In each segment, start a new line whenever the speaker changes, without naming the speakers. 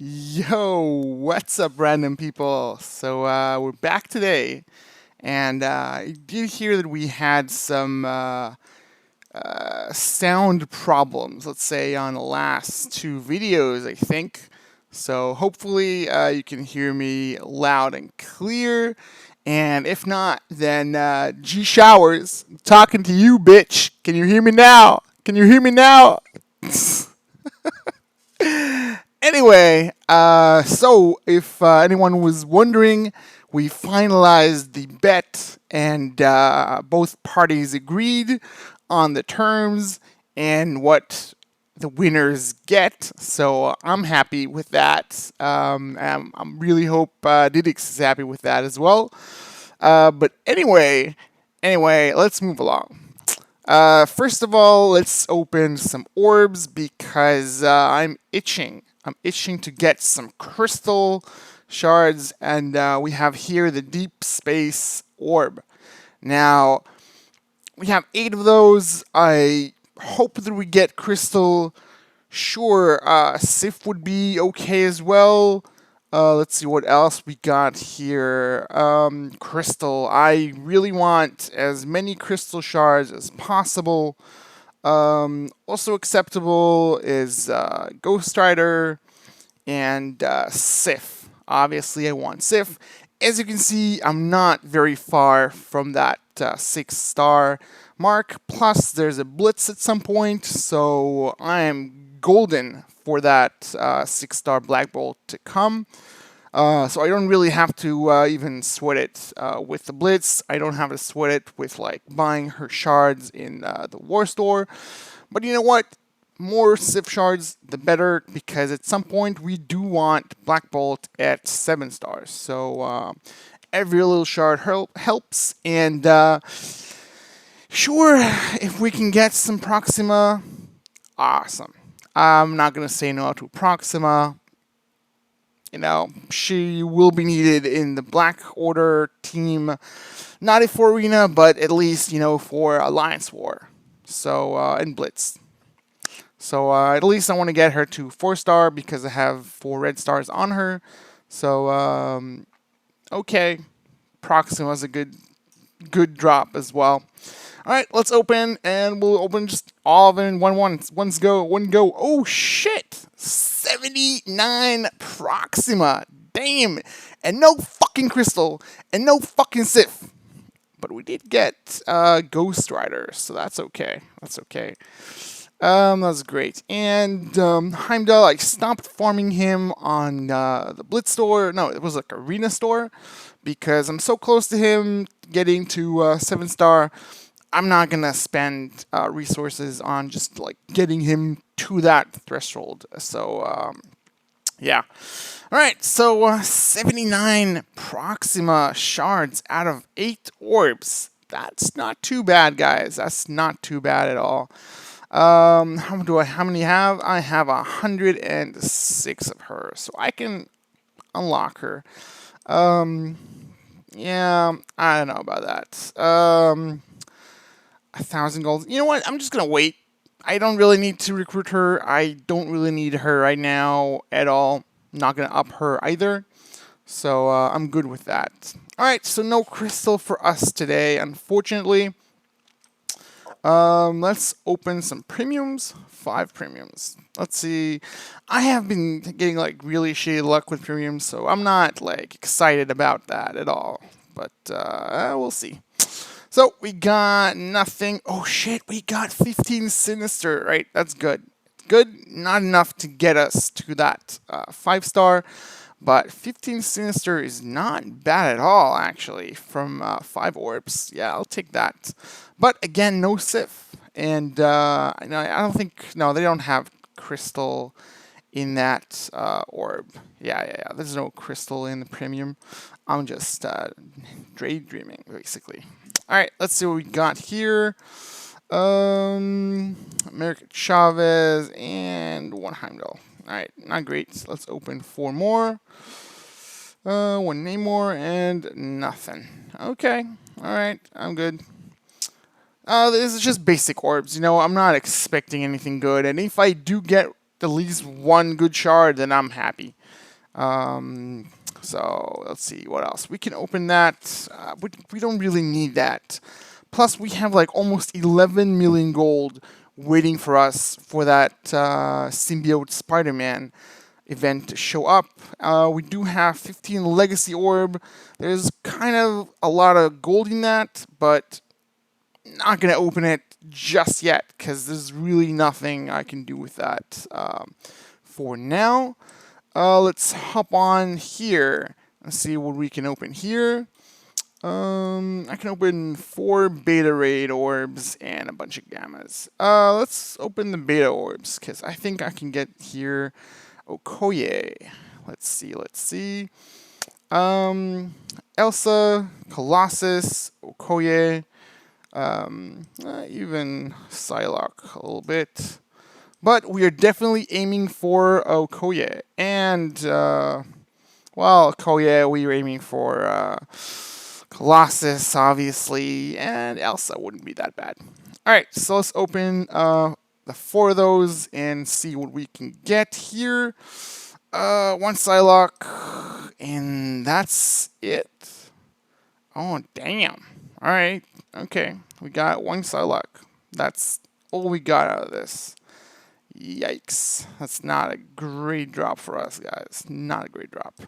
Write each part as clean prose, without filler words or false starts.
Yo, what's up, random people? We're back today, and I did hear that we had some sound problems, let's say, on the last two videos, I think. So hopefully you can hear me loud and clear. And if not, then G Showers, I'm talking to you, bitch. Can you hear me now? Can you hear me now? Anyway, so if anyone was wondering, we finalized the bet, and both parties agreed on the terms and what the winners get. So I'm happy with that. I really hope Didix is happy with that as well. But anyway, let's move along. First of all, let's open some orbs because I'm itching. I'm itching to get some crystal shards, and we have here the deep space orb. Now, we have 8 of those. I hope that we get crystal. Sure, Sif would be okay as well. Let's see what else we got here. Crystal. I really want as many crystal shards as possible. Also acceptable is Ghost Rider and Sif. Obviously, I want Sif. As you can see, I'm not very far from that 6-star mark. Plus, there's a blitz at some point, so I am golden for that 6-star Black Bolt to come. So I don't really have to even sweat it with the blitz. I don't have to sweat it with like buying her shards in the war store. But you know what? More Sif shards, the better, because at some point we do want Black Bolt at 7 stars. So every little shard helps. And sure, if we can get some Proxima, awesome. I'm not going to say no to Proxima. You know, she will be needed in the Black Order team, not for Arena, but at least, for Alliance War. So, and Blitz. So, at least I want to get her to 4-star because I have 4 red stars on her. So, okay. Proxima's a good drop as well. All right, let's open, and we'll open just all of them in one go. Oh shit! 79 Proxima. Damn, and no fucking crystal, and no fucking Sif. But we did get Ghost Rider, so that's okay. That's okay. That's great. And Heimdall, I stopped farming him on the Blitz store. No, it was like Arena store, because I'm so close to him getting to 7-star. I'm not gonna spend resources on just like getting him to that threshold. So yeah. All right. So 79 Proxima shards out of 8 orbs. That's not too bad, guys. That's not too bad at all. How many have? I have 106 of her, so I can unlock her. Yeah, I don't know about that. 1,000 gold. You know what? I'm just gonna wait. I don't really need to recruit her. I don't really need her right now at all. I'm not gonna up her either. So I'm good with that. All right. So no crystal for us today, unfortunately. Let's open some premiums. 5 premiums. Let's see. I have been getting like really shitty luck with premiums, so I'm not like excited about that at all. But we'll see. So we got nothing. Oh shit, we got 15 Sinister, right? That's good. Good, not enough to get us to that 5-star, but 15 Sinister is not bad at all, actually, from 5 orbs. Yeah, I'll take that. But again, no Sif. And I don't think, no, they don't have crystal in that orb. Yeah. There's no crystal in the premium. I'm just daydreaming, basically. All right, let's see what we got here. America Chavez and 1 Heimdall. All right, not great. So let's open 4 more. 1 Namor and nothing. Okay, all right, I'm good. This is just basic orbs. I'm not expecting anything good. And if I do get at least one good shard, then I'm happy. So let's see what else. We can open that. We don't really need that. Plus, we have like almost 11 million gold waiting for us for that symbiote Spider-Man event to show up. We do have 15 legacy orb. There's kind of a lot of gold in that, but not gonna open it just yet because there's really nothing I can do with that for now. Let's hop on here and see what we can open here. I can open 4 beta raid orbs and a bunch of gammas. Let's open the beta orbs because I think I can get here Okoye. Let's see. Elsa, Colossus, Okoye, even Psylocke a little bit. But we are definitely aiming for Okoye. And, Okoye, we are aiming for Colossus, obviously, and Elsa wouldn't be that bad. Alright, so let's open the 4 of those and see what we can get here. 1 Psylocke, and that's it. Oh, damn. Alright, okay. We got 1 Psylocke. That's all we got out of this. Yikes. That's not a great drop for us, guys. Not a great drop.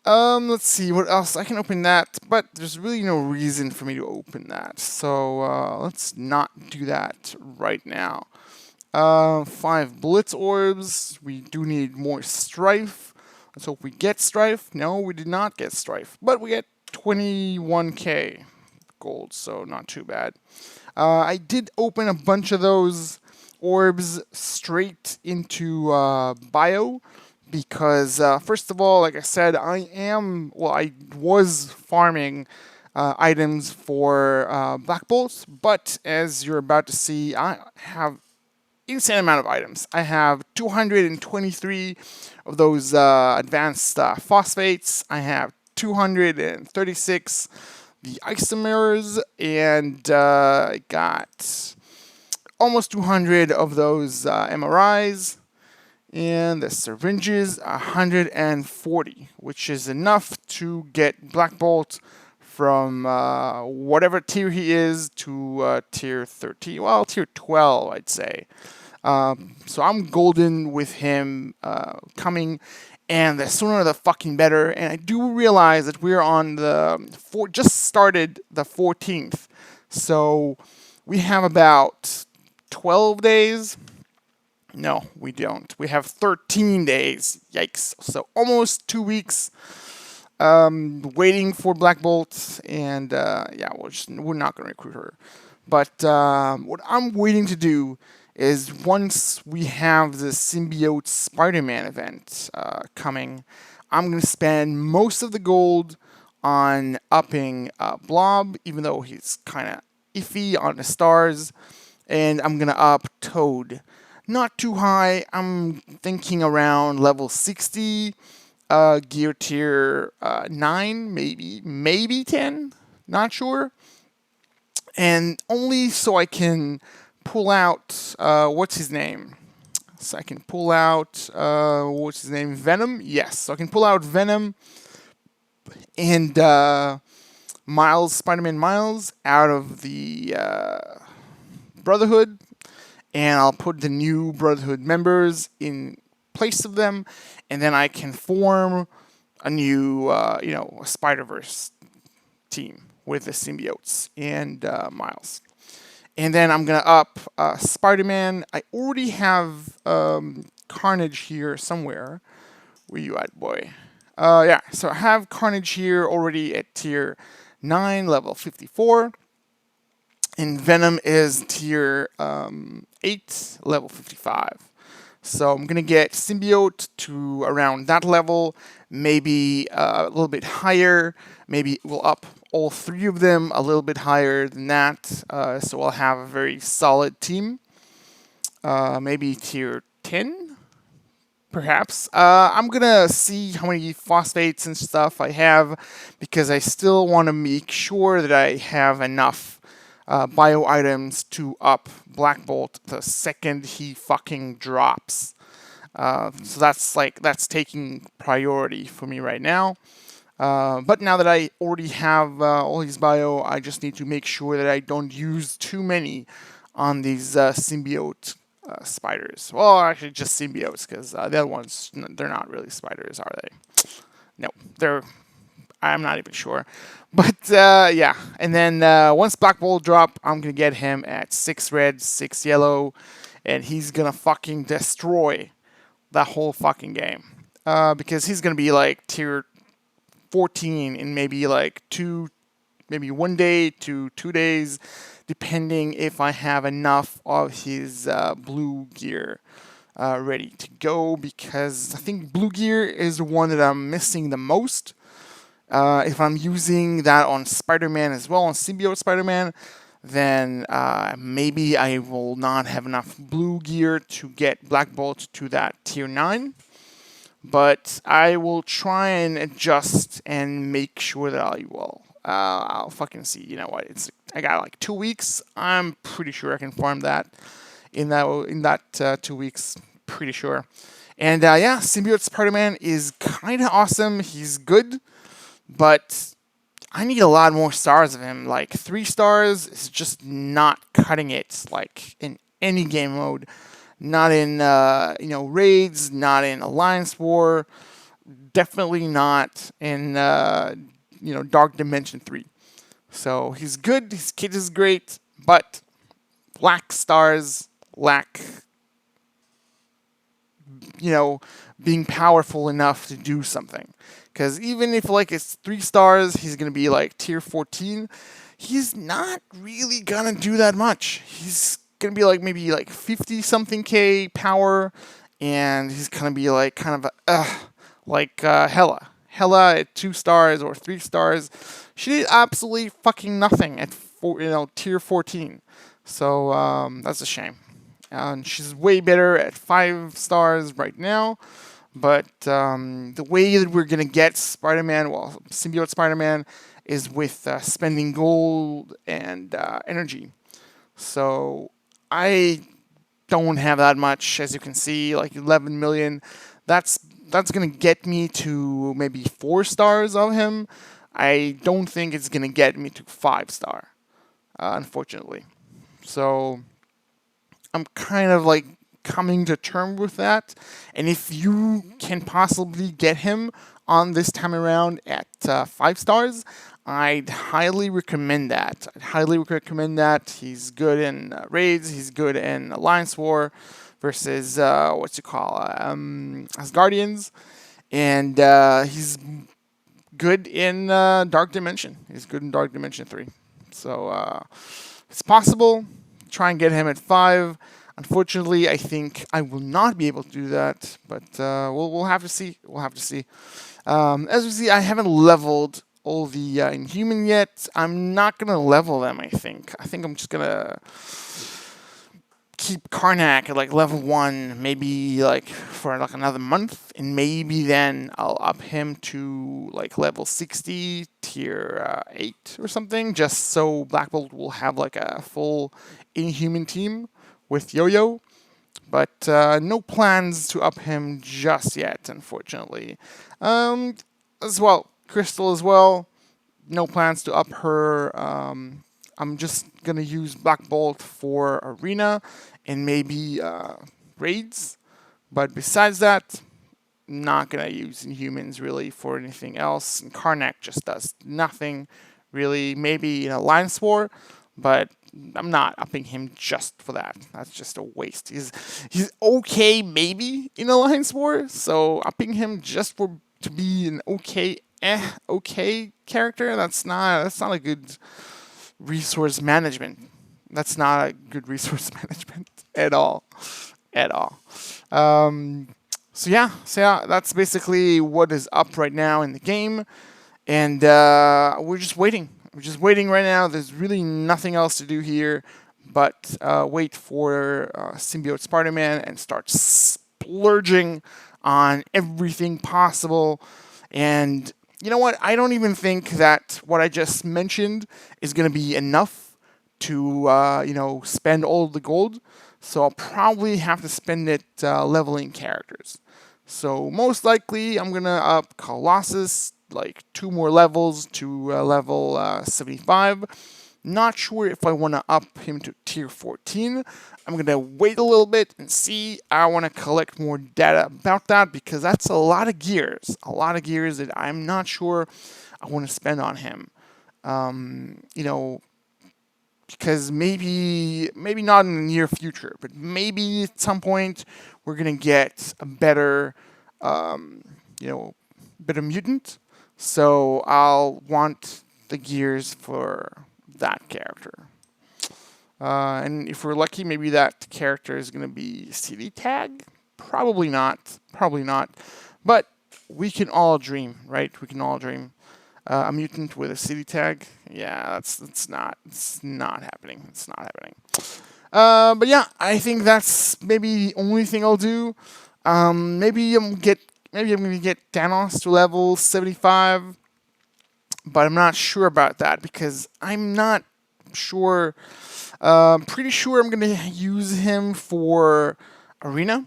Let's see what else. I can open that, but there's really no reason for me to open that. So, let's not do that right now. 5 Blitz Orbs. We do need more Strife. Let's hope we get Strife. No, we did not get Strife, but we get 21k gold, so not too bad. I did open a bunch of those orbs straight into bio because first of all, like I said, I was farming items for Black Bolt, but as you're about to see, I have insane amount of items. I have 223 of those advanced phosphates. I have 236 the isomers, and I got almost 200 of those MRIs, and the syringes 140, which is enough to get Black Bolt from whatever tier he is to tier 13, well, tier 12, I'd say. So I'm golden with him coming, and the sooner the fucking better. And I do realize that we're on just started the 14th, so we have about 12 days. No, we don't. We have 13 days. Yikes. So almost 2 weeks waiting for Black Bolt, and we're not going to recruit her. But what I'm waiting to do is once we have the Symbiote Spider-Man event coming, I'm going to spend most of the gold on upping Blob, even though he's kind of iffy on the stars, and I'm going to up Toad. Not too high. I'm thinking around level 60, gear tier 9, maybe 10, not sure. And only so I can pull out, what's his name? So I can pull out, what's his name? Venom? Yes, so I can pull out Venom and Miles, Spider-Man Miles out of the Brotherhood, and I'll put the new Brotherhood members in place of them, and then I can form a new, Spider-Verse team with the symbiotes and Miles. And then I'm going to up Spider-Man. I already have Carnage here somewhere. Where you at, boy? So I have Carnage here already at tier 9, level 54. And Venom is tier 8, level 55. So I'm going to get Symbiote to around that level, maybe a little bit higher. Maybe we'll up all 3 of them a little bit higher than that. So I'll have a very solid team. Maybe tier 10, perhaps. I'm going to see how many phosphates and stuff I have, because I still want to make sure that I have enough bio items to up Black Bolt the second he fucking drops. So that's taking priority for me right now. But now that I already have all these bio, I just need to make sure that I don't use too many on these symbiote spiders. Well, actually, just symbiotes, because the other ones, they're not really spiders, are they? No, they're. I'm not even sure. But yeah, and then once Black Bolt drop, I'm gonna get him at 6 red, 6 yellow, and he's gonna fucking destroy that whole fucking game. Because he's gonna be like tier 14 in maybe like maybe 1 day to 2 days, depending if I have enough of his blue gear ready to go. Because I think blue gear is the one that I'm missing the most. If I'm using that on Spider-Man as well, on Symbiote Spider-Man, then maybe I will not have enough blue gear to get Black Bolt to that tier 9. But I will try and adjust and make sure that I will. I'll fucking see. You know what? I got like 2 weeks. I'm pretty sure I can farm that in that 2 weeks. Pretty sure. And yeah, Symbiote Spider-Man is kind of awesome. He's good, but I need a lot more stars of him. Like 3 stars is just not cutting it. Like in any game mode. Not in raids, not in Alliance War, definitely not in Dark Dimension 3. So he's good, his kit is great, but lack stars, lack being powerful enough to do something. Because even if like it's 3 stars, he's gonna be like tier 14. He's not really gonna do that much. He's gonna be like maybe like 50 something K power, and he's gonna be like kind of like Hella. Hella at 2 stars or 3 stars. She did absolutely fucking nothing at tier 14. So that's a shame. And she's way better at 5 stars right now. But the way that we're gonna get Spider-Man, well, Symbiote Spider-Man, is with spending gold and energy. So I don't have that much, as you can see, like 11 million. That's gonna get me to maybe 4 stars of him. I don't think it's gonna get me to 5 star, unfortunately. So I'm kind of like coming to terms with that. And if you can possibly get him on this time around at 5 stars, I'd highly recommend that. I'd highly recommend that. He's good in raids. He's good in Alliance War versus Asgardians, and he's good in Dark Dimension. He's good in Dark Dimension 3. So it's possible. Try and get him at 5. Unfortunately, I think I will not be able to do that, but we'll have to see. We'll have to see. As you see, I haven't leveled all the Inhuman yet. I'm not gonna level them. I think I'm just gonna keep Karnak at like level 1, maybe like for like another month, and maybe then I'll up him to like level 60, tier 8 or something, just so Black Bolt will have like a full Inhuman team with Yo-Yo. But no plans to up him just yet, unfortunately. As well, Crystal as well. No plans to up her. I'm just gonna use Black Bolt for Arena and maybe raids. But besides that, not gonna use Inhumans really for anything else. And Karnak just does nothing really. Maybe in Alliance War, but I'm not upping him just for that. That's just a waste. He's okay maybe in Alliance War, so upping him just to be an okay character, that's not a good resource management. That's not a good resource management at all. At all. So yeah, that's basically what is up right now in the game, and we're just waiting. We're just waiting right now. There's really nothing else to do here but wait for Symbiote Spider-Man and start splurging on everything possible. And you know what? I don't even think that what I just mentioned is going to be enough to spend all the gold. So I'll probably have to spend it leveling characters. So most likely I'm gonna up Colossus like 2 more levels to level 75. Not sure if I want to up him to tier 14. I'm going to wait a little bit and see. I want to collect more data about that because that's a lot of gears. A lot of gears that I'm not sure I want to spend on him. You know, because maybe not in the near future, but maybe at some point we're going to get a better, you know, better mutant. So I'll want the gears for that character. And if we're lucky, maybe that character is going to be CD tag. Probably not. Probably not. But we can all dream, right? We can all dream. A mutant with a CD tag. Yeah, it's not happening. It's not happening. But yeah, I think that's maybe the only thing I'll do. Maybe I'm gonna get Thanos to level 75, but I'm not sure about that because I'm not sure. Pretty sure I'm gonna use him for arena.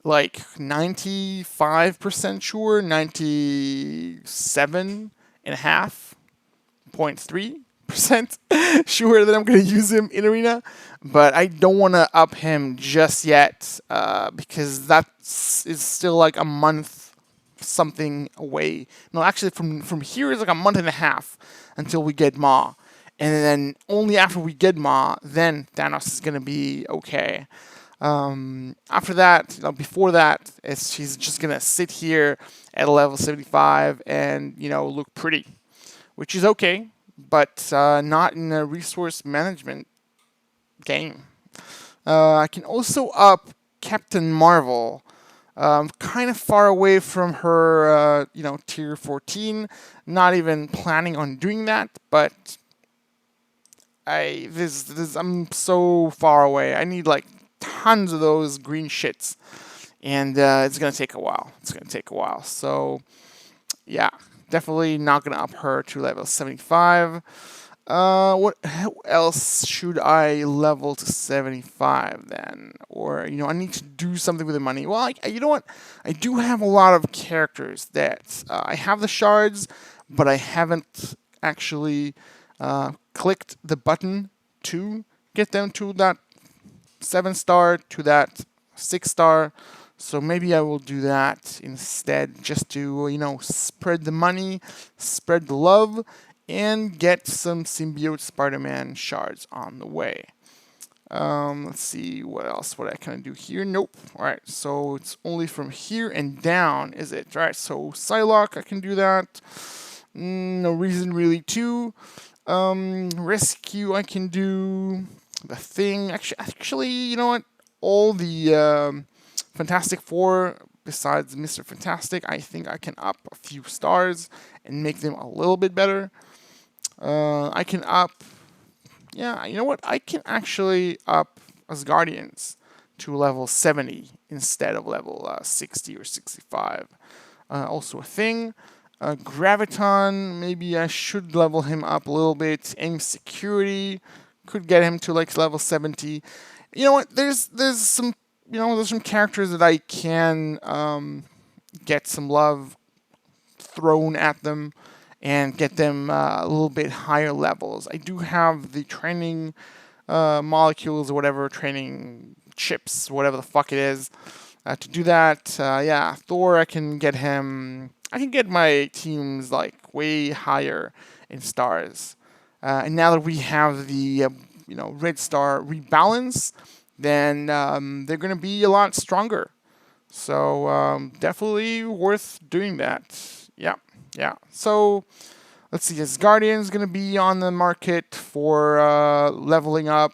Like 95% sure, 97.5% sure that I'm going to use him in arena, but I don't want to up him just yet because is still like a month something away. No, actually, from here is like a month and a half until we get Ma. And then only after we get Ma, then Thanos is going to be okay. After that, before that, she's just gonna sit here at a level 75 and look pretty, which is okay, but not in a resource management game. I can also up Captain Marvel. Kind of far away from her, tier 14. Not even planning on doing that, but I'm so far away. I need like tons of those green shits, and it's gonna take a while. So yeah, definitely not gonna up her to level 75. What else should I level to 75 then? Or I need to do something with the money. Well, you know what? I do have a lot of characters that I have the shards, but I haven't actually clicked the button to get them to that 7-star to that 6-star. So maybe I will do that instead, just to spread the money, spread the love, and get some symbiote Spider-Man shards on the way. Let's see what else would I kind of do here. Nope. All right, so it's only from here and down, is it? All right, so Psylocke, I can do that. No reason really to. Rescue, I can do. The Thing, actually, you know what? All the Fantastic Four, besides Mr. Fantastic, I think I can up a few stars and make them a little bit better. I can up, yeah, you know what? I can actually up Asgardians to level 70 instead of level 60 or 65. Also a thing. Graviton, maybe I should level him up a little bit. Aim Security could get him to like level 70. You know what? There's some characters that I can get some love thrown at them and get them a little bit higher levels. I do have the training molecules or whatever, training chips, whatever the fuck it is, to do that. Yeah, Thor, I can get him. I can get my teams like way higher in stars. And now that we have the red star rebalance, then they're going to be a lot stronger. So definitely worth doing that. Yeah. So let's see. Asgardian's going to be on the market for leveling up.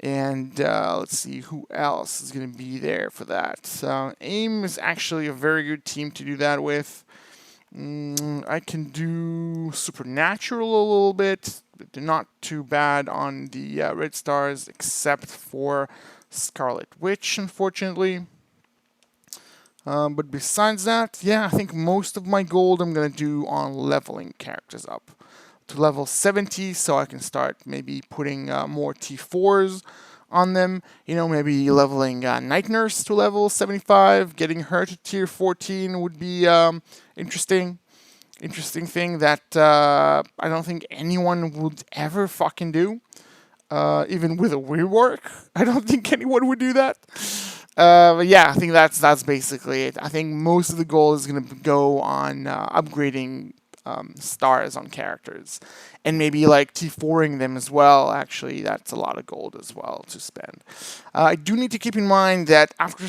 And let's see who else is going to be there for that. AIM is actually a very good team to do that with. I can do Supernatural a little bit, but not too bad on the red stars, except for Scarlet Witch, unfortunately. But besides that, yeah, I think most of my gold I'm going to do on leveling characters up to level 70, so I can start maybe putting more T4s on them. Maybe leveling Night Nurse to level 75, getting her to tier 14 would be interesting. Interesting thing that I don't think anyone would ever fucking do. Even with a rework, I don't think anyone would do that. But yeah, I think that's basically it. I think most of the goal is going to go on upgrading stars on characters, and maybe like T4ing them as well. Actually, that's a lot of gold as well to spend. I do need to keep in mind that after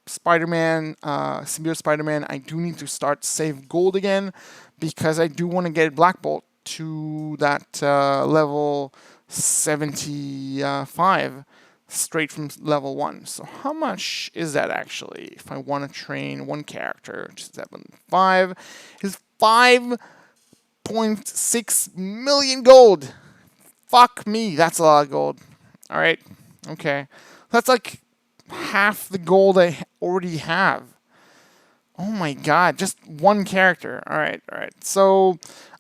Spider-Man, Symbiote Spider-Man, I do need to start save gold again because I do want to get Black Bolt to that level 75 straight from level 1. So how much is that actually? If I want to train one character, 75 is 5.6 million gold. Fuck me, that's a lot of gold. All right, okay. That's like half the gold I already have. Oh my god, just one character. All right. So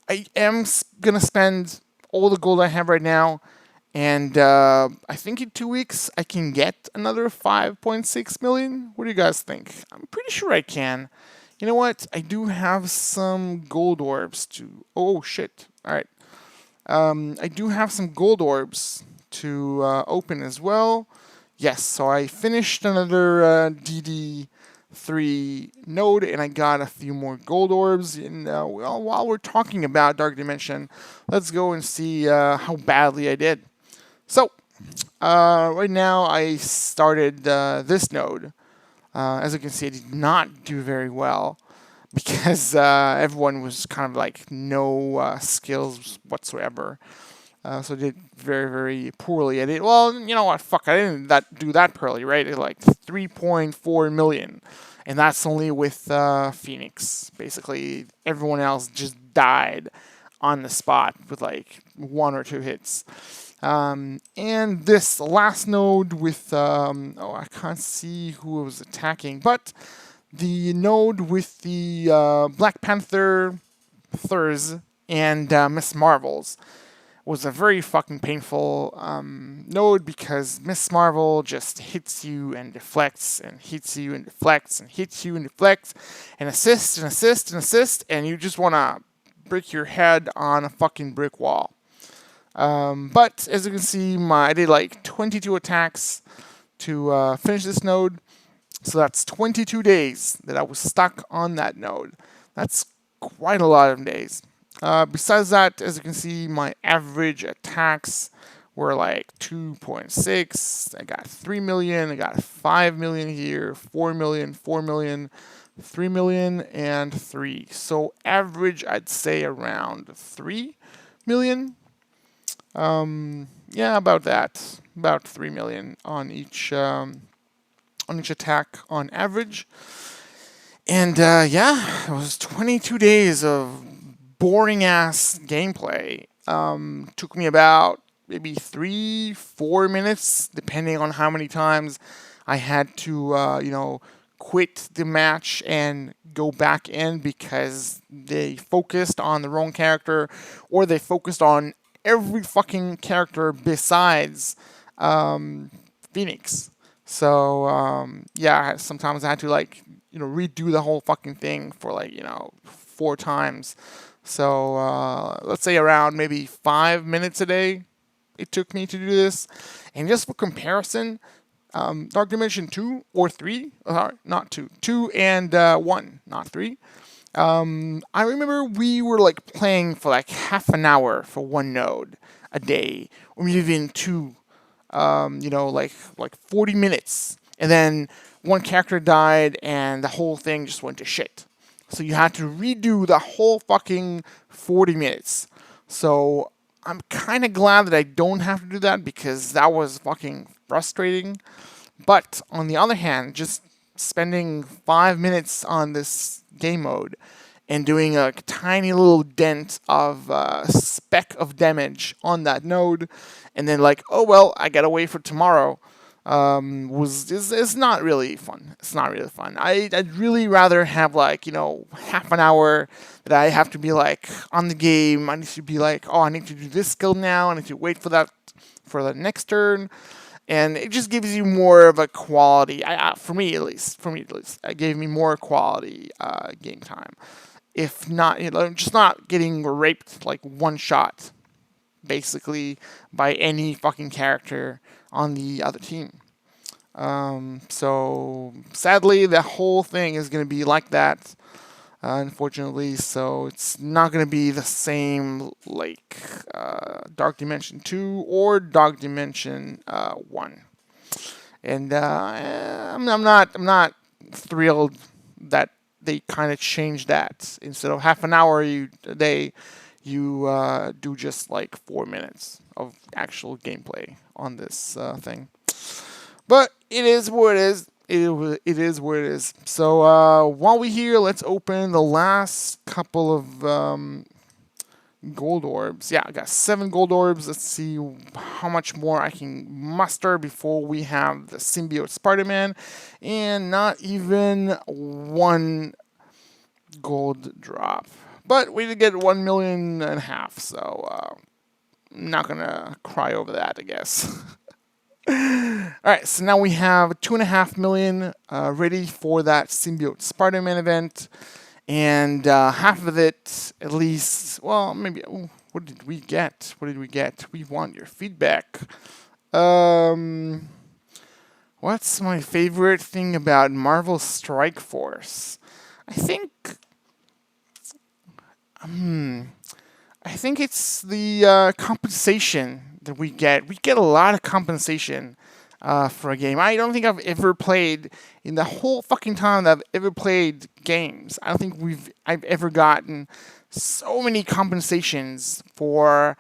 I am going to spend all the gold I have right now. And I think in 2 weeks I can get another 5.6 million. What do you guys think? I'm pretty sure I can. You know what? I do have some gold orbs to... Oh, shit. All right. I do have some gold orbs to open as well. Yes, so I finished another DD3 node, and I got a few more gold orbs. And while we're talking about Dark Dimension, let's go and see how badly I did. So, right now I started this node. As you can see, I did not do very well because everyone was kind of like no skills whatsoever. So I did very, very poorly. I did, well, you know what, fuck, I didn't do that poorly, right? I did like 3.4 million. And that's only with Phoenix. Basically, everyone else just died on the spot with like 1 or 2 hits. And this last node with, I can't see who was attacking, but the node with the Black Panther, Thurs, and Miss Marvels was a very fucking painful node because Miss Marvel just hits you and deflects and hits you and deflects and hits you and deflects and assists and assists and assists, and you just want to break your head on a fucking brick wall. But as you can see, I did like 22 attacks to finish this node. So that's 22 days that I was stuck on that node. That's quite a lot of days. Besides that, as you can see, my average attacks were like 2.6. I got 3 million. I got 5 million here, 4 million, 4 million, 3 million, and 3. So average, I'd say around 3 million. Yeah, about that. About 3 million on each attack on average. And yeah, it was 22 days of boring ass gameplay. Took me about maybe 3-4 minutes, depending on how many times I had to quit the match and go back in because they focused on the wrong character, or they focused on every fucking character besides Phoenix. So yeah, sometimes I had to redo the whole fucking thing for 4 times. So let's say around maybe 5 minutes a day it took me to do this. And just for comparison, Dark Dimension 2 or 3, sorry, not 2, 2 and 1, not 3. I remember we were playing for half an hour for one node a day, or even 2, 40 minutes. And then one character died and the whole thing just went to shit. So you had to redo the whole fucking 40 minutes. So I'm kind of glad that I don't have to do that because that was fucking frustrating. But on the other hand, just spending 5 minutes on this game mode and doing a tiny little dent of speck of damage on that node, and then oh well, I gotta wait for tomorrow, is not really fun. It's not really fun. I'd really rather have half an hour that I have to be on the game. I need to be oh, I need to do this skill now. I need to wait for that for the next turn. and it just gives you more of a quality. For me at least, it gave me more quality game time. If not, just not getting raped like one shot, basically by any fucking character on the other team. So sadly, the whole thing is going to be like that, unfortunately. So it's not going to be the same like Dark Dimension 2 or Dark Dimension 1. And I'm not thrilled that they kind of changed that. Instead of half an hour a day, you do just like 4 minutes of actual gameplay on this thing. But it is what it is. It is what it is. So while we're here, let's open the last couple of gold orbs. Yeah, I got 7 gold orbs. Let's see how much more I can muster before we have the symbiote Spider-Man. And not even 1 gold drop. But we did get 1.5 million, so not gonna cry over that, I guess. Alright, so now we have 2.5 million ready for that symbiote Spider-Man event. And half of it, at least, well, maybe, what did we get? What did we get? We want your feedback. What's my favorite thing about Marvel Strike Force? I think, I think it's the compensation that we get. We get a lot of compensation for a game. I don't think I've ever played in the whole fucking time that I've ever played games. I don't think I've ever gotten so many compensations for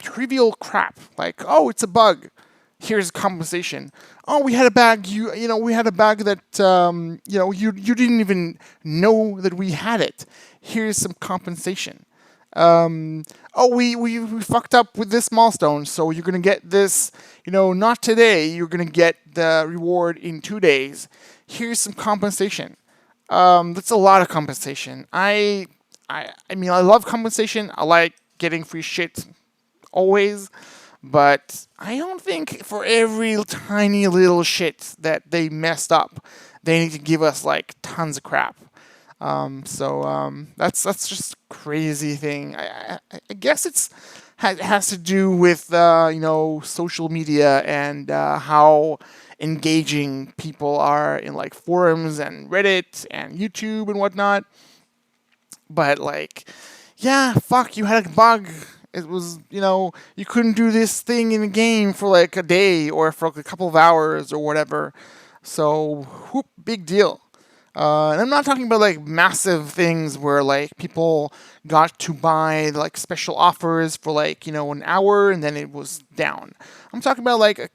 trivial crap. Like, oh, it's a bug. Here's compensation. Oh, we had a bag. We had a bag that you didn't even know that we had it. Here's some compensation. Oh, we fucked up with this milestone, so you're gonna get this, not today. You're gonna get the reward in 2 days. Here's some compensation. That's a lot of compensation. I mean, I love compensation. I like getting free shit always, but I don't think for every tiny little shit that they messed up, they need to give us like tons of crap. That's just a crazy thing. I guess it has to do with social media and how engaging people are in like forums and Reddit and YouTube and whatnot. But like, yeah, fuck, you had a bug. It was, you couldn't do this thing in a game for like a day or for like a couple of hours or whatever. So, whoop, big deal. And I'm not talking about like massive things where like people got to buy like special offers for like, an hour and then it was down. I'm talking about like a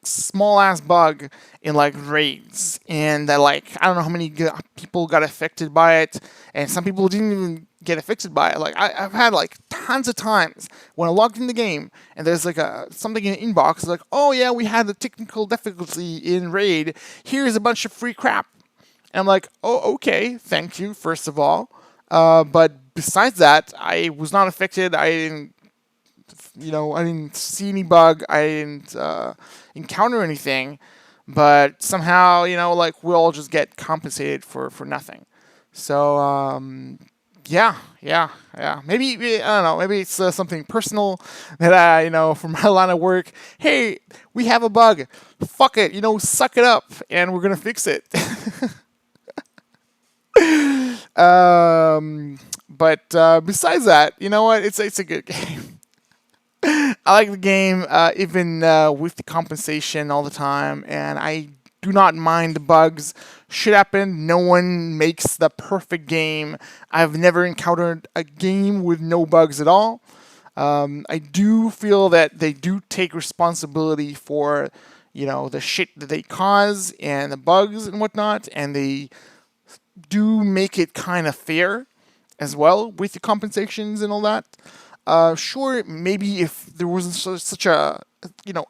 small ass bug in like raids, and that like, I don't know how many people got affected by it, and some people didn't even get affected by it. Like I've had like tons of times when I logged in the game and there's like something in the inbox like, oh yeah, we had a technical difficulty in raid. Here's a bunch of free crap. And I'm like, oh, okay, thank you, first of all. But besides that, I was not affected. I didn't see any bug. I didn't encounter anything. But somehow, like we all just get compensated for nothing. So, yeah. Maybe, I don't know, maybe it's something personal that from my line of work. Hey, we have a bug. Fuck it, suck it up, and we're going to fix it. But besides that, you know what? It's a good game. I like the game, even with the compensation all the time, and I do not mind the bugs. Shit happen. No one makes the perfect game. I've never encountered a game with no bugs at all. I do feel that they do take responsibility for, the shit that they cause and the bugs and whatnot, and they do make it kind of fair as well with the compensations and all that. Sure, maybe if there wasn't such a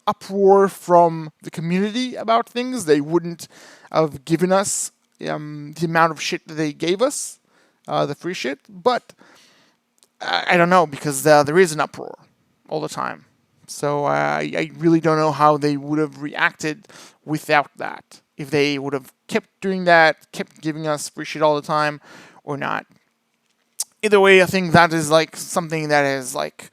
uproar from the community about things, they wouldn't have given us the amount of shit that they gave us, the free shit. But I don't know, because there is an uproar all the time. So I really don't know how they would have reacted without that. If they would have kept doing that, kept giving us free shit all the time, or not. Either way, I think that is like something that is like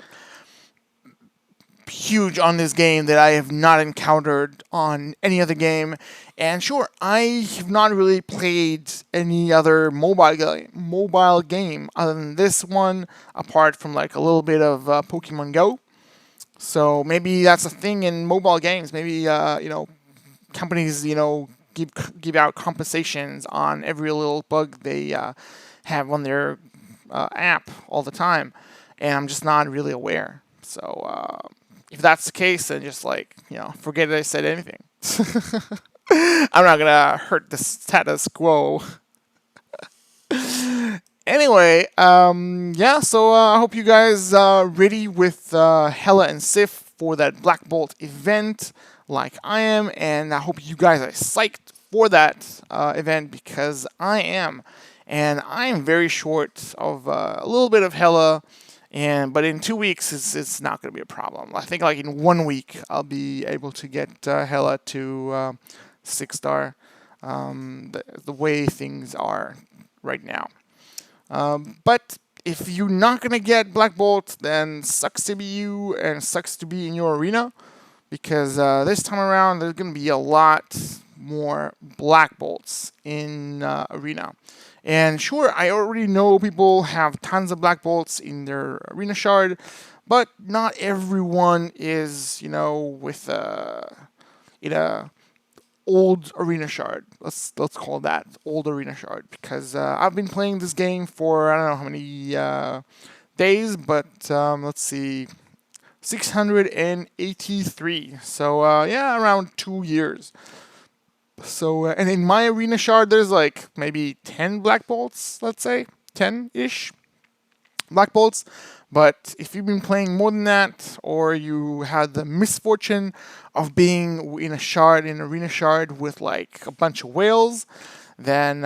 huge on this game that I have not encountered on any other game. And sure, I have not really played any other mobile game other than this one, apart from like a little bit of Pokemon Go. So maybe that's a thing in mobile games. Maybe companies give out compensations on every little bug they have on their app all the time, and I'm just not really aware. So if that's the case, then just like forget I said anything. I'm not gonna hurt the status quo. Anyway, yeah. So I hope you guys are ready with Hella and Sif for that Black Bolt event, like I am, and I hope you guys are psyched for that event because I am, and I am very short of a little bit of Hella, but in 2 weeks it's not going to be a problem. I think like in 1 week I'll be able to get Hella to 6 star, the way things are right now. But if you're not gonna get Black Bolt, then sucks to be you and sucks to be in your arena, because this time around there's gonna be a lot more Black Bolts in arena. And sure, I already know people have tons of Black Bolts in their arena shard, but not everyone is with in a old arena shard. Let's call that old arena shard, because I've been playing this game for I don't know how many days, but let's see, 683. So yeah, around 2 years. So and in my arena shard, there's like maybe 10 Black Bolts. Let's say 10-ish Black Bolts. But if you've been playing more than that, or you had the misfortune of being in an arena shard with like a bunch of whales, then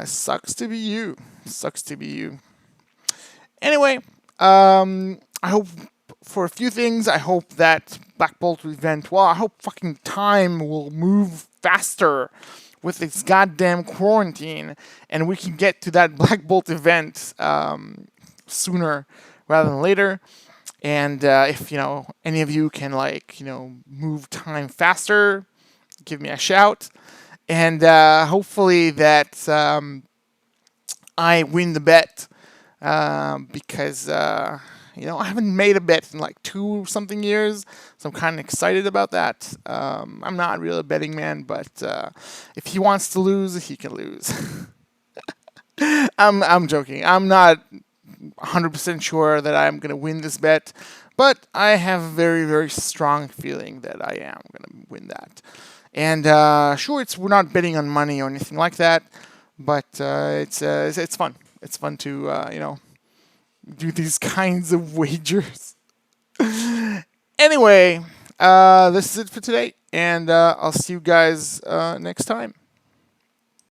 sucks to be you. Sucks to be you. Anyway, I hope for a few things. I hope that Black Bolt event. Well, I hope fucking time will move faster with this goddamn quarantine, and we can get to that Black Bolt event sooner rather than later. And if any of you can move time faster, give me a shout. And hopefully that I win the bet, because I haven't made a bet in like 2 something years, so I'm kind of excited about that. I'm not really a betting man, but if he wants to lose, he can lose. I'm joking. I'm not 100% sure that I'm going to win this bet, but I have a very, very strong feeling that I am going to win that. And sure, we're not betting on money or anything like that, but it's fun. It's fun to do these kinds of wagers. Anyway, this is it for today, and I'll see you guys next time.